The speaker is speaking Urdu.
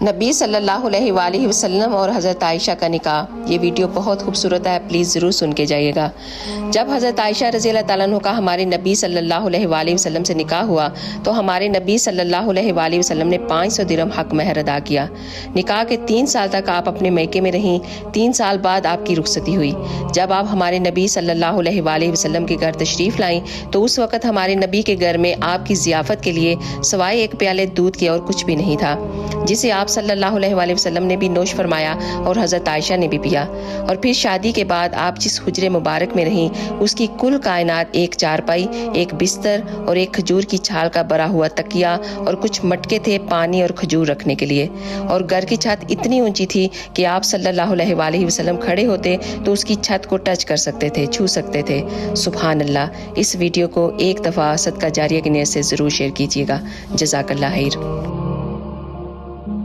نبی صلی اللہ علیہ وآلہ وسلم اور حضرت عائشہ کا نکاح، یہ ویڈیو بہت خوبصورت ہے، پلیز ضرور سن کے جائیے گا۔ جب حضرت عائشہ رضی اللہ تعالیٰ عنہ کا ہمارے نبی صلی اللہ علیہ وآلہ وسلم سے نکاح ہوا تو ہمارے نبی صلی اللہ علیہ وآلہ وسلم نے 500 درہم حق مہر ادا کیا۔ نکاح کے 3 سال تک آپ اپنے میکے میں رہیں، 3 سال بعد آپ کی رخصتی ہوئی۔ جب آپ ہمارے نبی صلی اللہ علیہ وآلہ وسلم کے گھر تشریف لائیں تو اس وقت ہمارے نبی کے گھر میں آپ کی ضیافت کے لیے سوائے ایک پیالے دودھ کے اور کچھ بھی نہیں تھا، جسے آپ صلی اللہ علیہ وآلہ وسلم نے بھی نوش فرمایا اور حضرت عائشہ نے بھی پیا۔ اور پھر شادی کے بعد آپ جس حجرے مبارک میں رہیں اس کی کل کائنات ایک چارپائی، ایک بستر اور ایک کھجور کی چھال کا بھرا ہوا تکیہ اور کچھ مٹکے تھے پانی اور کھجور رکھنے کے لیے، اور گھر کی چھت اتنی اونچی تھی کہ آپ صلی اللہ علیہ وآلہ وسلم کھڑے ہوتے تو اس کی چھت کو ٹچ کر سکتے تھے، چھو سکتے تھے۔ سبحان اللہ۔ اس ویڈیو کو ایک دفعہ صدقہ جاریہ کی نیت سے ضرور شیئر کیجیے گا۔ جزاک اللہ خیر۔